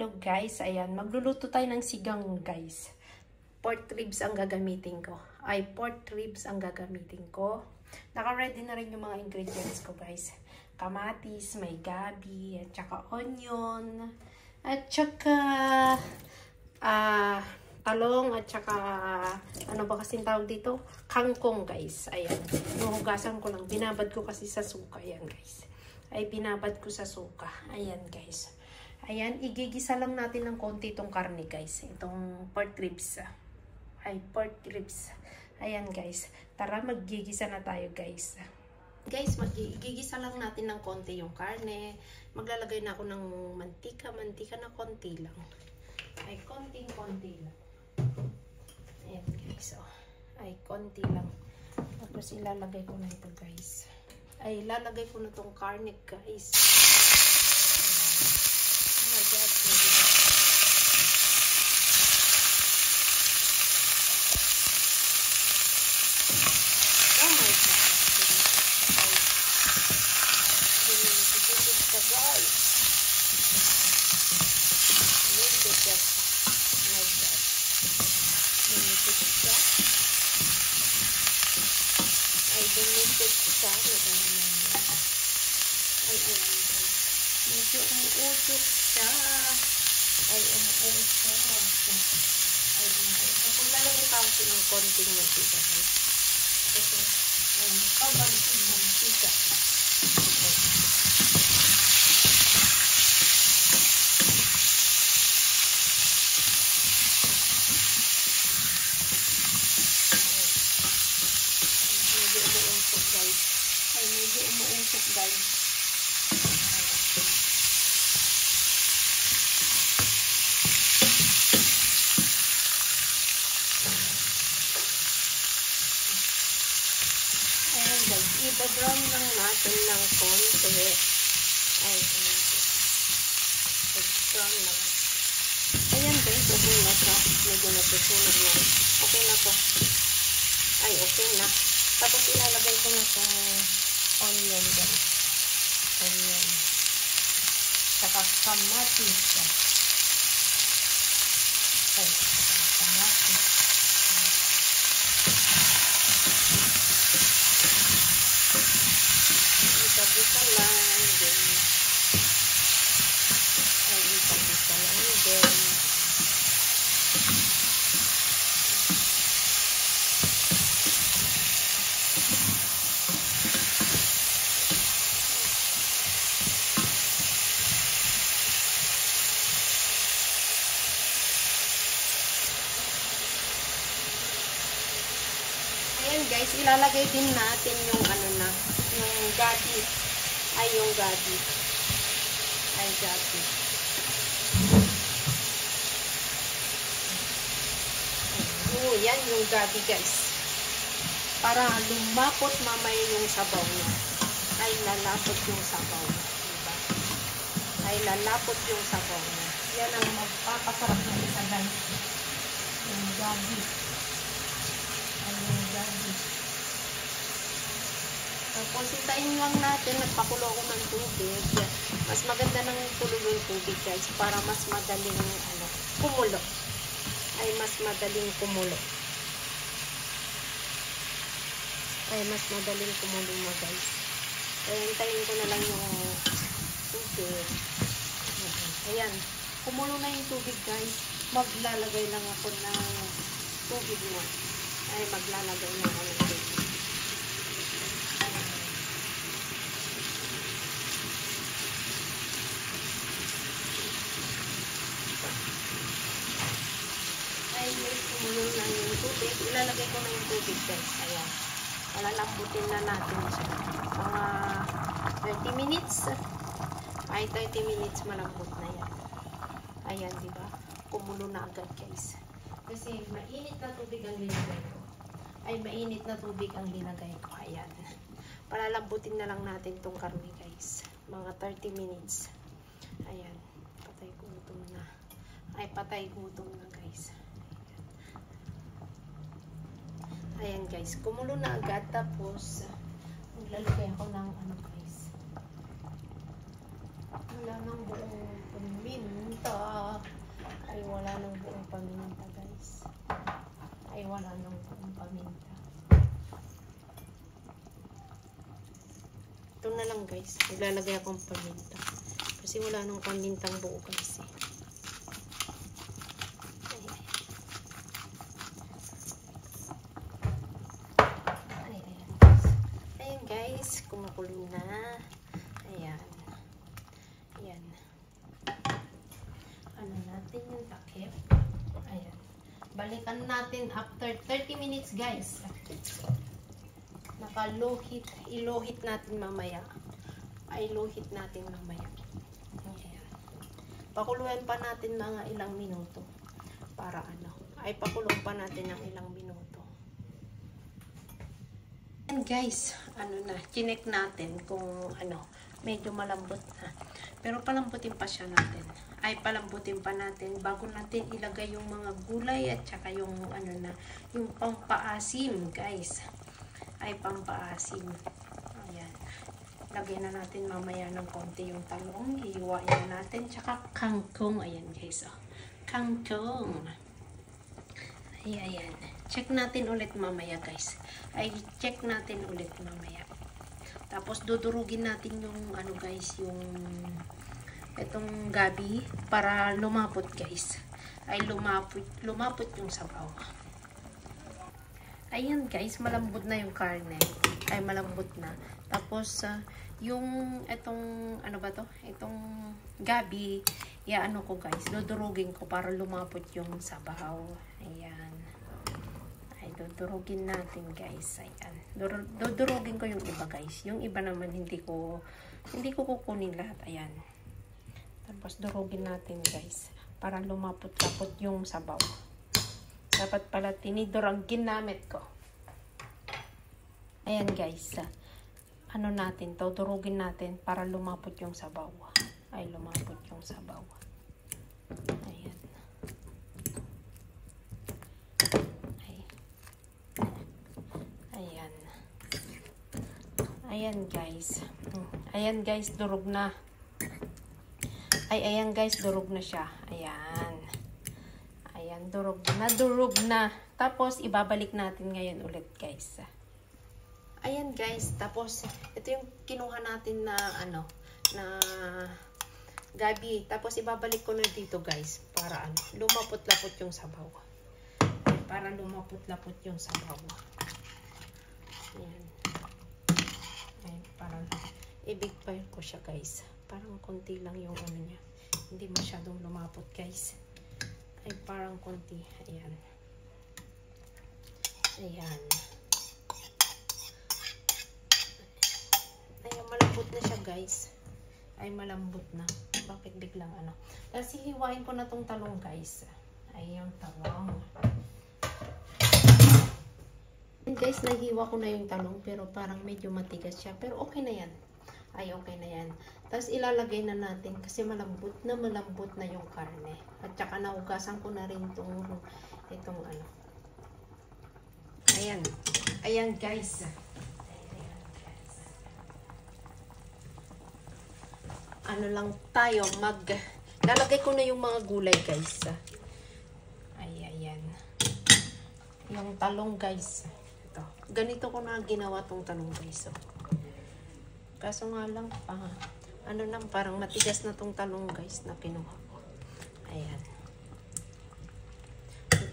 Hello guys, ayan, magluluto tayo ng sigang guys. Pork ribs ang gagamitin ko. Naka-ready na rin yung mga ingredients ko guys. Kamatis, may gabi, at saka onion, at saka talong, at saka ano ba kasing tawag dito? Kangkong guys. Ayan, nuhugasan ko lang. Binabad ko kasi sa suka. Ayan guys. Binabad ko sa suka. Ayan guys. Ayan, igigisa lang natin ng konti itong karne guys. Itong pork ribs. Pork ribs. Ayan guys. Tara, maggigisa na tayo guys. Guys, igigisa lang natin ng konti yung karne. Maglalagay na ako ng mantika. Mantika na konti lang. Konting-konti lang. Ayan guys. Konti lang. Tapos ilalagay ko na ito guys. Ilalagay ko na itong karne guys. Oh my God. Oh my God. Dinigit ka guys. Dinigit ka. Oh my God. Dinigit ka. Dinigit ka. Medyo umuusok siya. Tapos lalagay pa ako ng konting mantika guys. Kasi pabanting mantika. Medyo umuusok guys. I-brown lang natin ng konti. I-brown lang. Ayan guys, okay na siya. Medyo nasusunog na. Okay na to. Okay na. Tapos ilalagay ko na itong onion guys. Onion. Saka kamatis. Kamatis. Isa lang din. Isa lang din. Ayan guys, ilalagay din natin yung yung gabi. Yung gabi. Gabi. Yan yung gabi guys. Para lumapot mamaya yung sabaw niya. Lalapot yung sabaw niya. Diba? Lalapot yung sabaw niya. Yan ang magpapasarap ng isa guys. Yung gabi. Yung gabi. Tapos isain lang natin, nagpakulo ako ng tubig. Mas maganda ng kulo yung tubig guys para mas madaling kumulo. Mas madaling kumulo. Mas madaling kumulo mo guys. Hintayin ko na lang yung tubig. Ayan, kumulo na yung tubig guys. Maglalagay lang ako ng tubig na. Maglalagay na ako ng tubig. Kumulo na yung tubig. Ilalagay ko na yung tubig guys. Ayan. Palalambutin na natin siya. Mga 30 minutes. 30 minutes malambot na yan. Ayan, diba? Kumulo na agad guys. Kasi mainit na tubig ang linagay ko. Mainit na tubig ang linagay ko. Ayan. Palalambutin na lang natin tong karne guys. Mga 30 minutes. Ayan. Patay gutom na. Patay gutom na guys. Ayan guys, kumulo na agad. Tapos maglalagay ako ng guys. Maglalagay ng buong paminta. Ay, wala ng buong paminta, guys. Ay, wala ng buong paminta. Ito na lang, guys. Maglalagay akong paminta. Kasi wala nang pamintang buo, guys. Ayan, guys. Kumukulo na. Ayan. Ayan. Ano natin yung takip. Ayan. Balikan natin after 30 minutes, guys. Nakalohit. Ilohit natin mamaya. Ay, lohit natin mamaya. Ayan. Pakuluan pa natin mga ilang minuto. Para ano. Ay, pakulong pa natin ng ilang minuto. And guys, ano na, chinek natin kung ano, medyo malambot na. Pero palambutin pa siya natin. Ay, palambutin pa natin bago natin ilagay yung mga gulay at saka yung ano na, yung pampaasim, guys. Ay, pampaasim. Ayan. Lagyan na natin mamaya ng konti yung talong. Hihiwain na natin. Tsaka kangkong. Ayan, guys. Oh. Kangkong. Ay, ayan. Check natin ulit mamaya, guys. Ay, check natin ulit mamaya. Tapos, dudurugin natin yung, ano, guys, yung itong gabi para lumapot, guys. Ay, lumapot yung sabaw. Ayan, guys. Malambot na yung karne. Ay, malambot na. Tapos, yung itong, ano ba to? Itong gabi, ano ko, guys. Dudurugin ko para lumapot yung sabaw. Ayan. Dudurugin natin, guys. Ayan. Dudurugin ko yung iba, guys. Yung iba naman hindi ko kukunin lahat. Ayan. Tapos durugin natin, guys. Para lumapot-lapot yung sabaw. Dapat pala tinidor ang ginamit ko. Ayan, guys. Ano natin to? Durugin natin para lumapot yung sabaw. Ay, lumapot yung sabaw. Ayan. Ayan, guys. Ayan, guys, durog na. Ay, ayan, guys, durog na siya. Ayan. Ayan, durog na. Tapos, ibabalik natin ngayon ulit, guys. Ayan, guys. Tapos, ito yung kinuha natin na, ano, na gabi. Tapos, ibabalik ko na dito, guys. Para, ano, lumapot-lapot yung sabaw. Para lumapot-lapot yung sabaw. Ayan. Parang i-big fire ko siya, guys. Parang konti lang yung ano niya. Hindi masyadong lumapot, guys. Ay, parang konti. Ayan. Ayan. Ayan, malambot na siya, guys. Ay, malambot na. Bakit biglang ano? Tapos, hihiwain ko na tong talong, guys. Ay, yung talong. Guys, nahiwa ko na yung talong pero parang medyo matigas siya. Pero okay na yan. Ay, okay na yan. Tapos ilalagay na natin kasi malambot na yung karne. At saka nahugasan ko na rin itong ano. Ayan. Ayan, guys. Ano lang tayo, lalagay ko na yung mga gulay, guys. Ay, ayan. Yung talong, guys. Ganito ko na ginawa tong talong, guys. Kaso nga lang, ano lang, parang matigas na tong talong, guys, na kinuha ko. Ayan.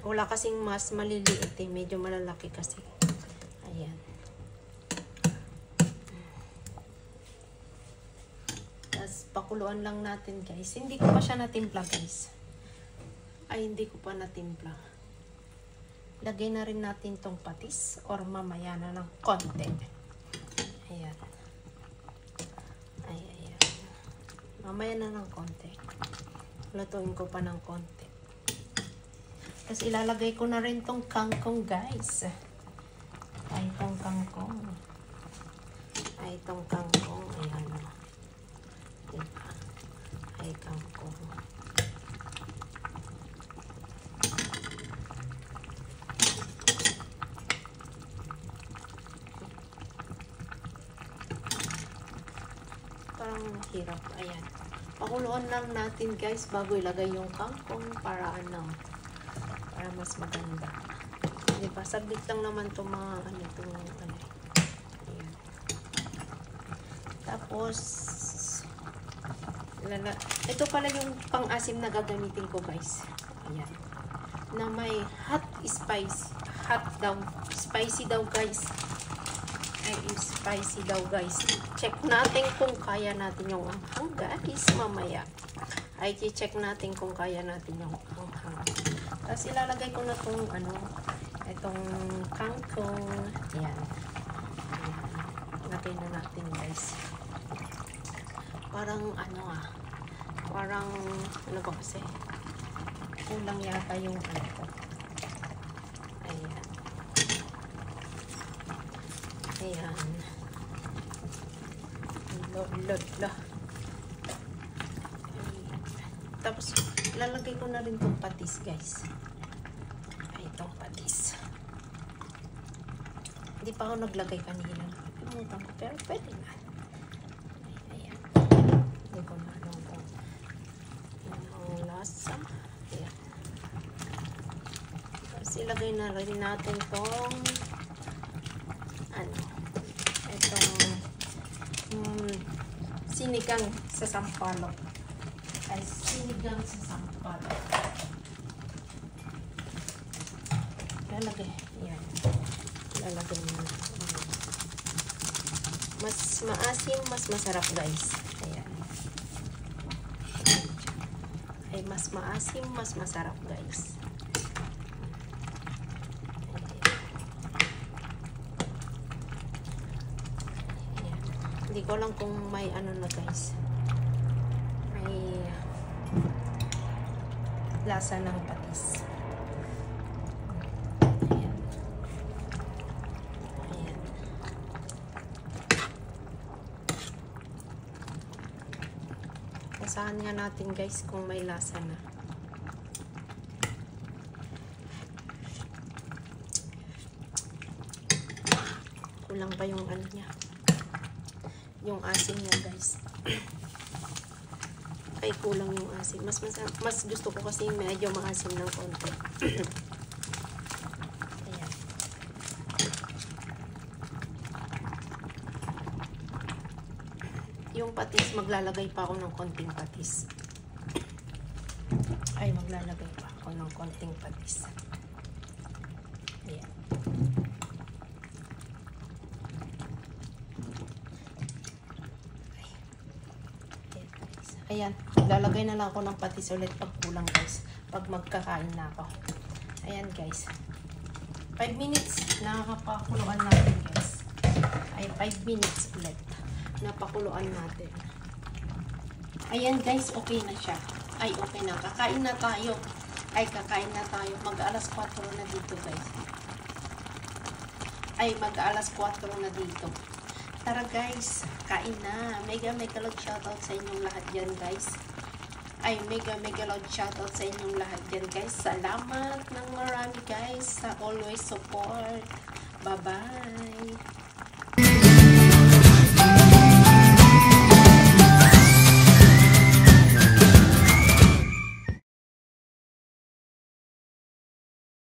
Wala kasing mas maliliit, eh. Medyo malalaki kasi. Ayan. Tapos, pakuluan lang natin, guys. Hindi ko pa siya natimpla, guys. Ay, hindi ko pa natimpla. Lagay na rin natin tong patis or mamaya na ng konti. Ayan. Ay, ayan. Mamaya na ng konti. Lutuin ko pa ng konti. Tapos ilalagay ko na rin tong kangkong, guys. Ay, tong kangkong. Ay, tong kangkong. Ayan. Diba? Ay, kangkong. Parang hirap. Ayan. Pakuluan lang natin guys bago ilagay yung kangkong para para mas maganda. Diba? Saglit lang naman itong mga Ayan. Tapos ito pala yung pang-asim na gagamitin ko guys. Ayan. Na may spicy daw guys. Spicy daw guys. Check natin kung kaya natin yung anghang guys mamaya. I-check natin kung kaya natin yung anghang. Tapos ilalagay ko na itong kangkong. Ayan. Lagay na natin guys. Parang parang ba kasi? Kulang yata yung ko. Ayan. Ayan. Lod. Tapos, lalagay ko na rin itong patis, guys. Itong patis. Hindi pa ako naglagay kanina. Pinutan ko, pero pwede na. Ayan. Hindi ko na yung lasa. Ayan. Tapos, ilagay na rin natin itong sinigang sa sampalok. Sinigang sa sampalok. Lalagay. Ayan. Lalagay na. Mas maasim, mas masarap guys. Ayan. Ay, mas maasim, mas masarap guys. Hindi ko lang kung may na guys. May lasa ng patis. Ayan. Ayan. Basahan nga natin guys kung may lasa na. Kulang pa yung niya. Yung asim niya guys. Ay kulang yung asim. Mas gusto ko kasi medyo maasim ng konti. Ayan. Yung patis, maglalagay pa ako ng konting patis. Ay, maglalagay pa ako ng konting patis. Ayan. Ayan, lalagay na lang ako ng patis ulit pag kulang guys. Pag magkakain na ako. Ayan guys. 5 minutes nakakapakuluan natin guys. Ay, 5 minutes ulit. Napakuluan natin. Ayan guys, okay na siya. Ay, okay na. Kakain na tayo. Ay, kakain na tayo. Mag-alas 4 na dito guys. Ay, mag-alas 4 na dito. Tara guys, kain na. Mega love shoutout sa inyong lahat dyan guys. Ay, mega love shoutout sa inyong lahat dyan guys. Salamat ng marami guys sa always support. Bye bye.